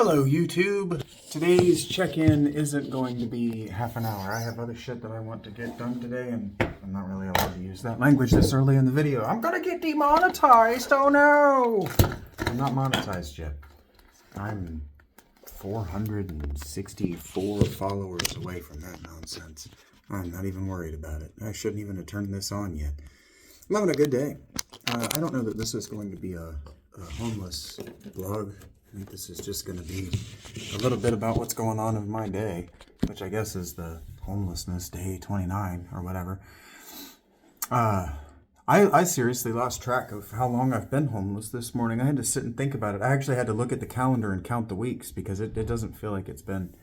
Hello, YouTube. Today's check-in isn't going to be half an hour. I have other shit that I want to get done today, and I'm not really allowed to use that language this early in the video. I'm gonna get demonetized! Oh no! I'm not monetized yet. I'm 464 followers away from that nonsense. I'm not even worried about it. I shouldn't even have turned this on yet. I'm having a good day. I don't know that this is going to be a homeless vlog. I think this is just going to be a little bit about what's going on in my day, which I guess is the homelessness day 29 or whatever. I seriously lost track of how long I've been homeless this morning. I had to sit and think about it. I actually had to look at the calendar and count the weeks because it doesn't feel like it's been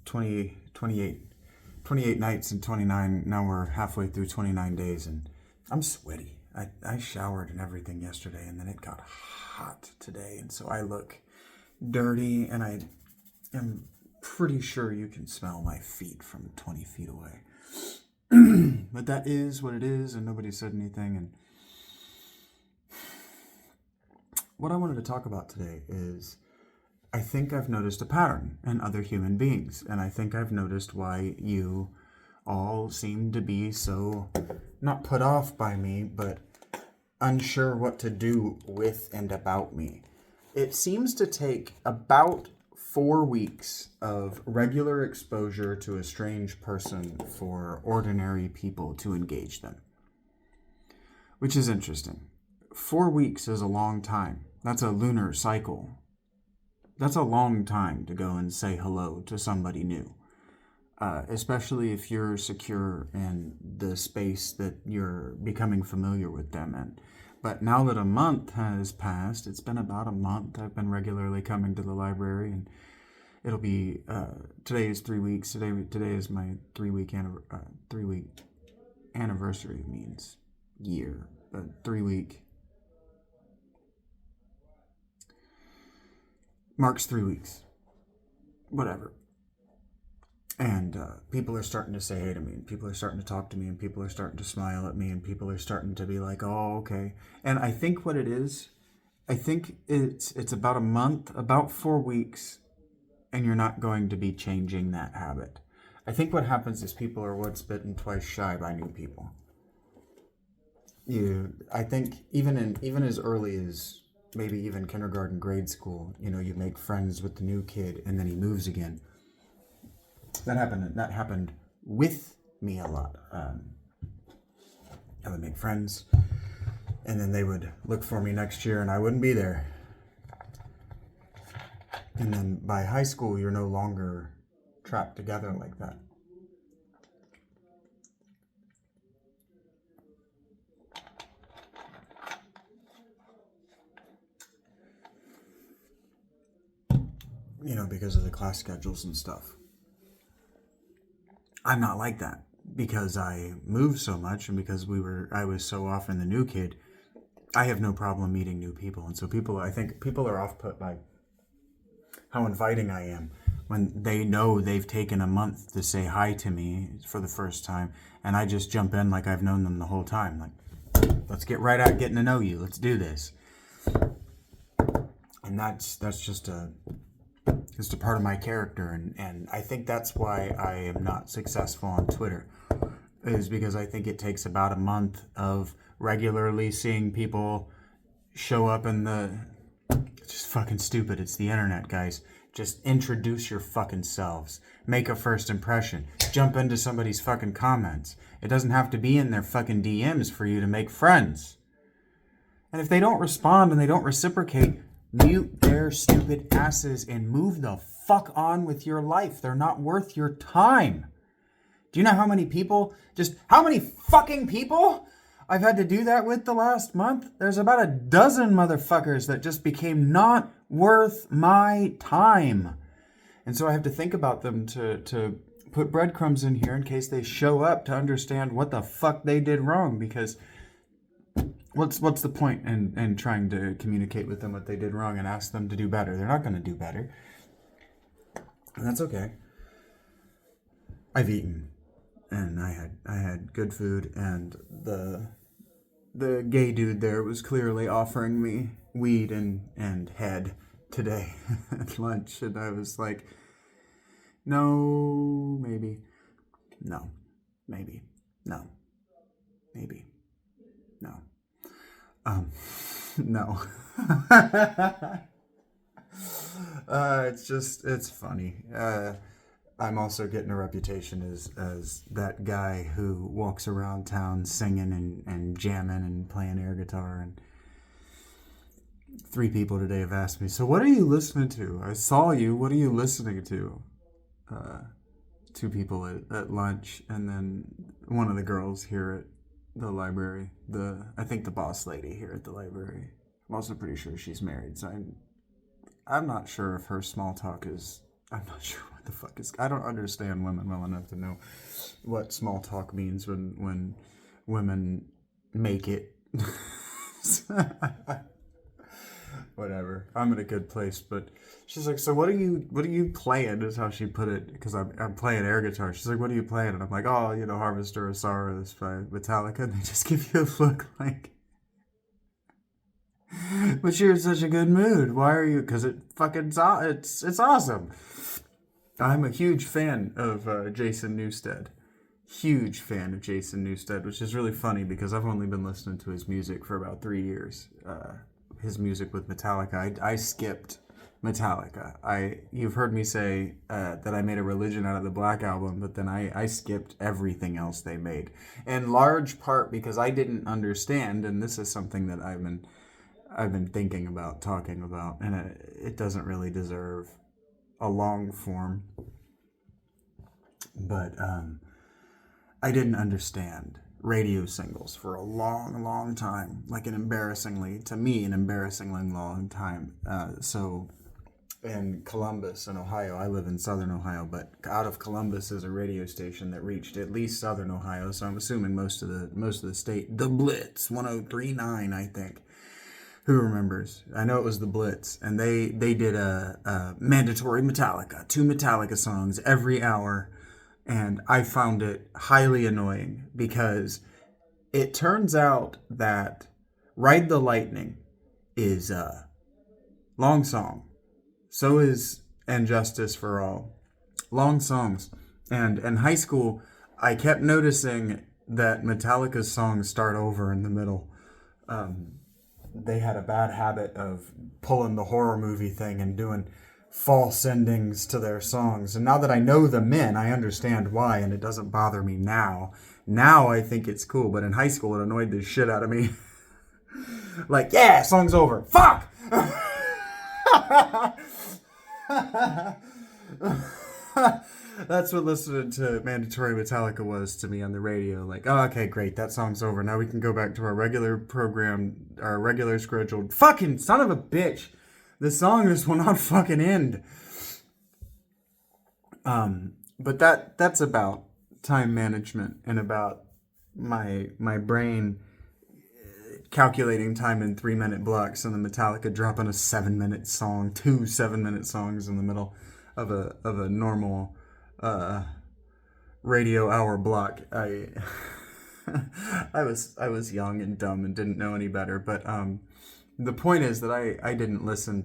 28 nights and 29. Now we're halfway through 29 days and I'm sweaty. I showered and everything yesterday, and then it got hot today, and so I look dirty, and I am pretty sure you can smell my feet from 20 feet away. But that is what it is, and nobody said anything. And what I wanted to talk about today is I think I've noticed a pattern in other human beings, and I think I've noticed why you all seem to be so not put off by me, but unsure what to do with and about me. It seems to take about 4 weeks of regular exposure to a strange person for ordinary people to engage them, which is interesting. 4 weeks is a long time. That's a lunar cycle. That's a long time to go and say hello to somebody new. Especially if you're secure in the space that you're becoming familiar with them in. But now that a month has passed, it's been about a month, I've been regularly coming to the library, and it'll be, today is 3 weeks, today is my 3-week anniversary, means year, but 3 week, marks 3 weeks, whatever. And people are starting to say hey to me, and people are starting to talk to me, and people are starting to smile at me, and people are starting to be like, oh, okay. And I think what it is, I think it's about a month, about 4 weeks, and you're not going to be changing that habit. I think what happens is people are once bitten, twice shy by new people. I think even as early as maybe even kindergarten, grade school, you make friends with the new kid, and then he moves again. That happened with me a lot. I would make friends, and then they would look for me next year, and I wouldn't be there. And then by high school, you're no longer trapped together like that. Because of the class schedules and stuff. I'm not like that because I moved so much, and because I was so often the new kid. I have no problem meeting new people, and so I think people are off put by how inviting I am when they know they've taken a month to say hi to me for the first time, and I just jump in like I've known them the whole time. Like, let's get right at getting to know you. Let's do this. And that's just a part of my character, and I think that's why I am not successful on Twitter, is because I think it takes about a month of regularly seeing people show up in it's just fucking stupid. It's the internet, guys. Just introduce your fucking selves. Make a first impression. Jump into somebody's fucking comments. It doesn't have to be in their fucking DMs for you to make friends. And if they don't respond and they don't reciprocate, mute their stupid asses and move the fuck on with your life. They're not worth your time. Do you know how many fucking people I've had to do that with the last month? There's about a dozen motherfuckers that just became not worth my time. And so I have to think about them to put breadcrumbs in here in case they show up to understand what the fuck they did wrong, because what's the point in trying to communicate with them what they did wrong and ask them to do better? They're not going to do better. And that's okay. I've eaten, and I had good food, and the gay dude there was clearly offering me weed and head today at lunch, and I was like, no, maybe, no, maybe, no, maybe, no, no. It's funny. I'm also getting a reputation as that guy who walks around town singing and jamming and playing air guitar. And 3 people today have asked me, so what are you listening to? I saw you. What are you listening to? 2 people at lunch, and then one of the girls here at the library. I think the boss lady here at the library. I'm also pretty sure she's married, so I'm not sure if her small talk is... I'm not sure what the fuck is... I don't understand women well enough to know what small talk means when women make it. Whatever. I'm in a good place, but she's like, so what are you playing, is how she put it, because I'm playing air guitar. She's like, what are you playing? And I'm like, oh, Harvester of Sorrows by Metallica. And they just give you a look like... But you're in such a good mood. Why are you? Because it's awesome. I'm a huge fan of Jason Newsted. Huge fan of Jason Newsted, which is really funny because I've only been listening to his music for about 3 years. His music with Metallica. I skipped Metallica. You've heard me say that I made a religion out of the Black Album, but then I skipped everything else they made. In large part because I didn't understand, and this is something that I've been thinking about, talking about, and it doesn't really deserve a long form. But I didn't understand radio singles for a long, long time, like an embarrassingly long time. So in Columbus, in Ohio, I live in Southern Ohio, but out of Columbus is a radio station that reached at least Southern Ohio. So I'm assuming most of the state, the Blitz 103.9, I think. Who remembers? I know it was the Blitz, and they did a mandatory Metallica, 2 Metallica songs every hour, and I found it highly annoying because it turns out that Ride the Lightning is a long song. So is And Justice for All. Long songs. And in high school, I kept noticing that Metallica's songs start over in the middle. They had a bad habit of pulling the horror movie thing and doing false endings to their songs. And now that I know the men, I understand why, and it doesn't bother me now. Now I think it's cool, but in high school it annoyed the shit out of me. Like, yeah, song's over. Fuck! That's what listening to Mandatory Metallica was to me on the radio. Like, oh, okay, great, that song's over. Now we can go back to our regular program, our regular scheduled... Fucking son of a bitch! The song just will not fucking end. But that's about time management and about my brain calculating time in 3-minute blocks, and the Metallica dropping a 7-minute song, 2 7-minute songs in the middle of a normal radio hour block. I was young and dumb and didn't know any better, but the point is that I didn't listen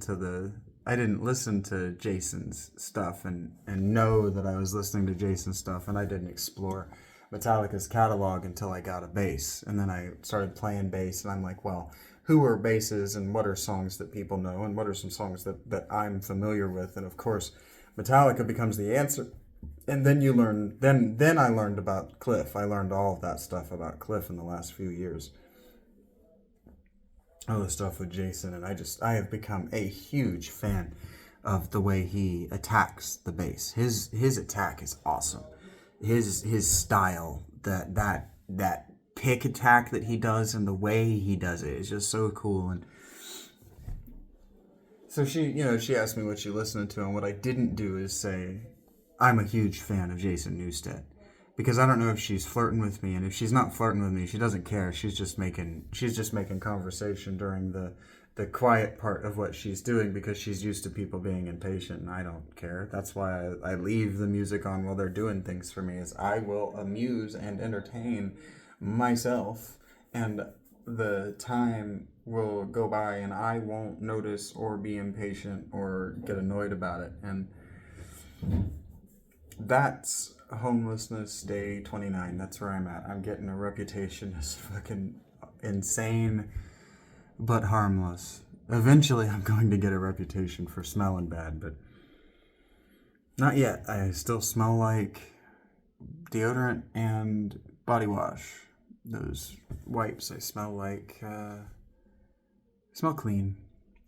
to Jason's stuff and know that I was listening to Jason's stuff, and I didn't explore Metallica's catalog until I got a bass, and then I started playing bass, and I'm like, well, who are basses, and what are songs that people know, and what are some songs that I'm familiar with, and of course Metallica becomes the answer. And then you learn, then I learned about Cliff. I learned all of that stuff about Cliff in the last few years. All the stuff with Jason, and I have become a huge fan of the way he attacks the bass. His attack is awesome. His style, that pick attack that he does and the way he does it is just so cool. And so she asked me what she listened to, and what I didn't do is say I'm a huge fan of Jason Newsted, because I don't know if she's flirting with me, and if she's not flirting with me, she doesn't care. She's just making conversation during the quiet part of what she's doing, because she's used to people being impatient, and I don't care. That's why I leave the music on while they're doing things for me, is I will amuse and entertain myself. And the time will go by and I won't notice or be impatient or get annoyed about it. And that's homelessness day 29. That's where I'm at. I'm getting a reputation as fucking insane but harmless. Eventually I'm going to get a reputation for smelling bad, but not yet. I still smell like deodorant and body wash. Those wipes, I smell like, smell clean.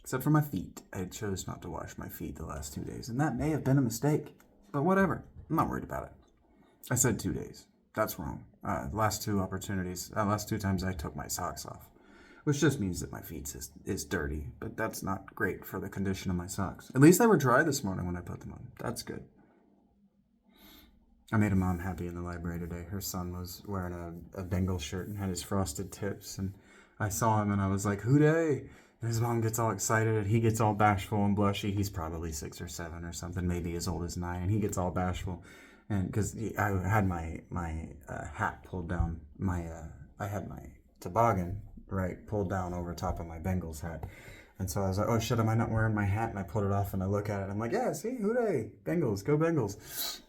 Except for my feet. I chose not to wash my feet the last 2 days, and that may have been a mistake. But whatever. I'm not worried about it. I said 2 days. That's wrong. Last two times I took my socks off. Which just means that my feet is dirty. But that's not great for the condition of my socks. At least they were dry this morning when I put them on. That's good. I made a mom happy in the library today. Her son was wearing a Bengals shirt and had his frosted tips. And I saw him and I was like, "Hooday!" And his mom gets all excited and he gets all bashful and blushy. He's probably 6 or 7 or something, maybe as old as 9. And he gets all bashful. And because I had my hat pulled down, I had my toboggan, right, pulled down over top of my Bengals hat. And so I was like, "Oh shit, am I not wearing my hat?" And I pulled it off and I look at it. I'm like, "Yeah, see, hooday, Bengals, go Bengals."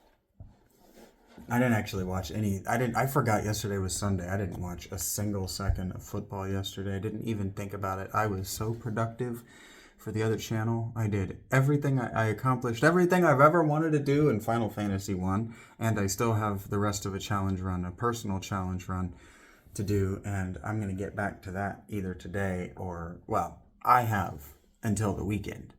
I didn't actually watch any. I forgot yesterday was Sunday. I didn't watch a single second of football yesterday. I didn't even think about it. I was so productive for the other channel. I did everything. I accomplished everything I've ever wanted to do in Final Fantasy 1. And I still have the rest of a challenge run, a personal challenge run to do. And I'm going to get back to that either today or, well, I have until the weekend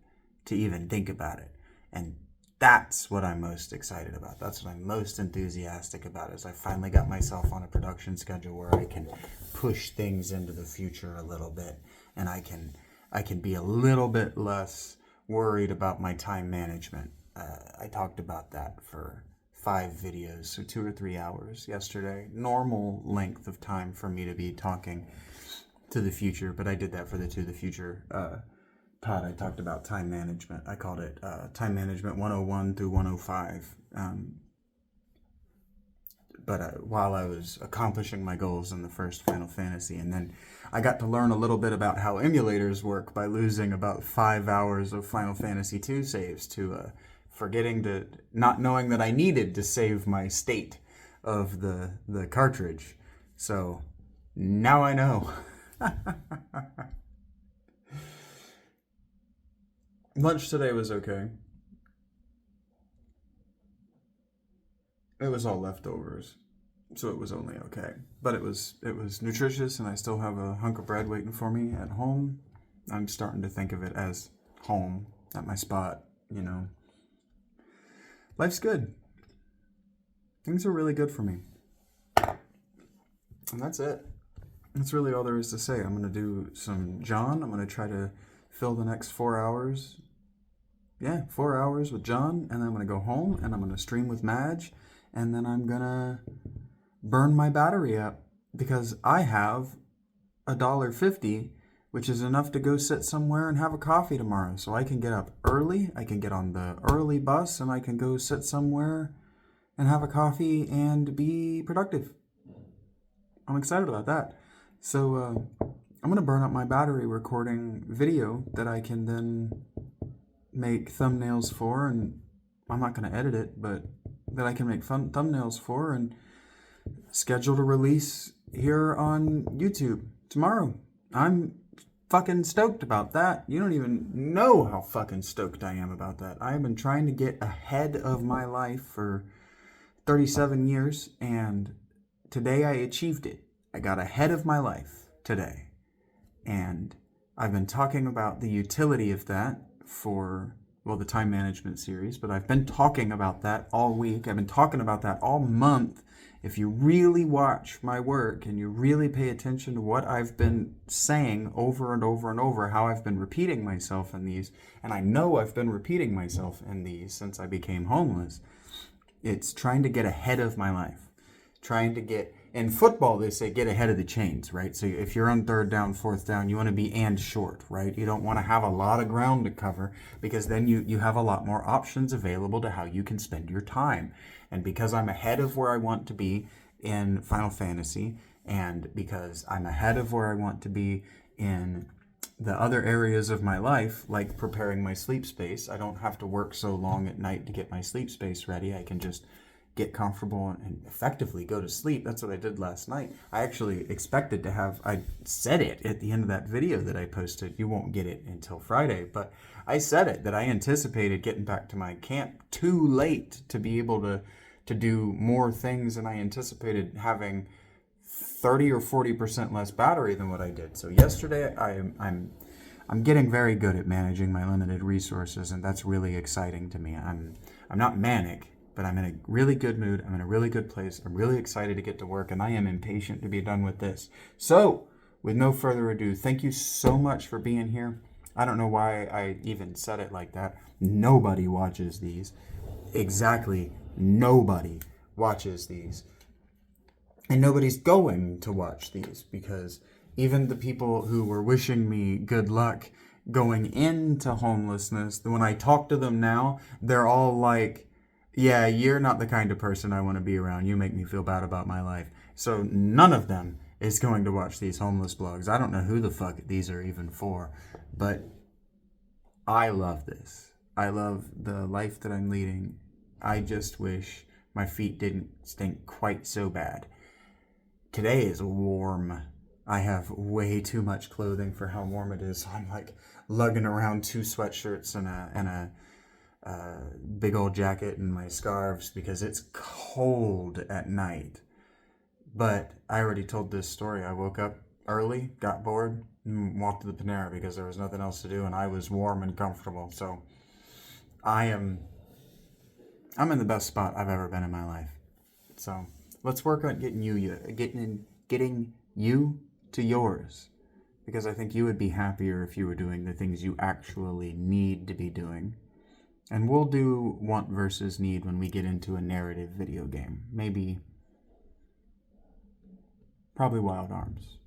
to even think about it. And that's what I'm most excited about. That's what I'm most enthusiastic about, is I finally got myself on a production schedule where I can push things into the future a little bit, and I can be a little bit less worried about my time management. I talked about that for 5 videos, so 2 or 3 hours yesterday. Normal length of time for me to be talking to the future, but I did that for the To the Future pod. I talked about time management. I called it Time Management 101 through 105. But while I was accomplishing my goals in the first Final Fantasy, and then I got to learn a little bit about how emulators work by losing about 5 hours of Final Fantasy 2 saves to not knowing that I needed to save my state of the cartridge. So now I know. Lunch today was okay. It was all leftovers, so it was only okay. But it was nutritious, and I still have a hunk of bread waiting for me at home. I'm starting to think of it as home, at my spot, you know. Life's good. Things are really good for me. And that's it. That's really all there is to say. I'm going to do some John. I'm going to try to fill the next 4 hours. Yeah, 4 hours with John, and then I'm going to go home, and I'm going to stream with Madge, and then I'm going to burn my battery up, because I have $1.50, which is enough to go sit somewhere and have a coffee tomorrow. So I can get up early, I can get on the early bus, and I can go sit somewhere and have a coffee and be productive. I'm excited about that. So I'm going to burn up my battery recording video that I can then make thumbnails for, and I'm not going to edit it, but that I can make fun thumbnails for and schedule to release here on YouTube tomorrow. I'm fucking stoked about that. You don't even know how fucking stoked I am about that. I have been trying to get ahead of my life for 37 years, and today I achieved it. I got ahead of my life today. And I've been talking about the utility of that for, well, the time management series, but I've been talking about that all week. I've been talking about that all month. If you really watch my work and you really pay attention to what I've been saying over and over and over, how I've been repeating myself in these, and I know I've been repeating myself in these since I became homeless, it's trying to get ahead of my life. Trying to get, in football, they say get ahead of the chains, right? So if you're on 3rd down, 4th down, you want to be and short, right? You don't want to have a lot of ground to cover, because then you have a lot more options available to how you can spend your time. And because I'm ahead of where I want to be in Final Fantasy, and because I'm ahead of where I want to be in the other areas of my life, like preparing my sleep space, I don't have to work so long at night to get my sleep space ready. I can just get comfortable and effectively go to sleep. That's what I did last night. I actually expected to have, I said it at the end of that video that I posted. You won't get it until Friday, but I said it, that I anticipated getting back to my camp too late to be able to do more things, and I anticipated having 30 or 40% less battery than what I did. So yesterday I'm getting very good at managing my limited resources, and that's really exciting to me. I'm not manic, but I'm in a really good mood. I'm in a really good place. I'm really excited to get to work, and I am impatient to be done with this. So, with no further ado, thank you so much for being here. I don't know why I even said it like that. Nobody watches these. Exactly. Nobody watches these. And nobody's going to watch these, because even the people who were wishing me good luck going into homelessness, when I talk to them now, they're all like, yeah, you're not the kind of person I want to be around. You make me feel bad about my life. So none of them is going to watch these homeless blogs. I don't know who the fuck these are even for, but I love this. I love the life that I'm leading. I just wish my feet didn't stink quite so bad. Today is warm. I have way too much clothing for how warm it is. So I'm like lugging around 2 sweatshirts and a big old jacket and my scarves because it's cold at night. But I already told this story. I woke up early, got bored, and walked to the Panera because there was nothing else to do, and I was warm and comfortable. So I'm in the best spot I've ever been in my life. So let's work on getting you to yours, because I think you would be happier if you were doing the things you actually need to be doing. And we'll do want versus need when we get into a narrative video game. Probably Wild Arms.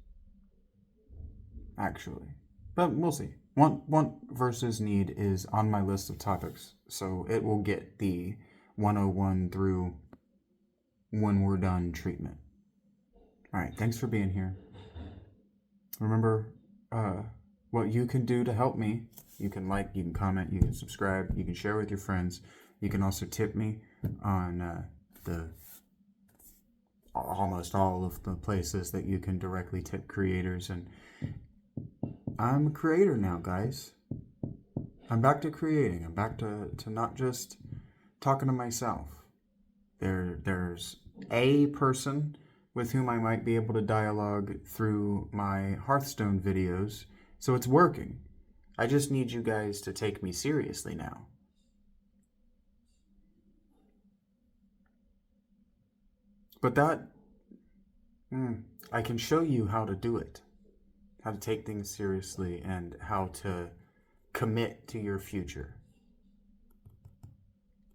Actually. But we'll see. Want versus need is on my list of topics. So it will get the 101 through when we're done treatment. Alright, thanks for being here. Remember what you can do to help me. You can like, you can comment, you can subscribe, you can share with your friends. You can also tip me on almost all of the places that you can directly tip creators. And I'm a creator now, guys. I'm back to creating. I'm back to not just talking to myself. There's a person with whom I might be able to dialogue through my Hearthstone videos, so it's working. I just need you guys to take me seriously now. But that, I can show you how to do it. How to take things seriously and how to commit to your future.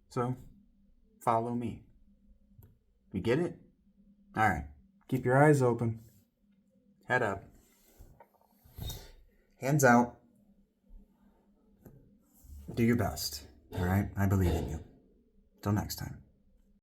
So, follow me. You get it? Alright. Keep your eyes open. Head up. Hands out. Do your best. Alright? I believe in you. Till next time.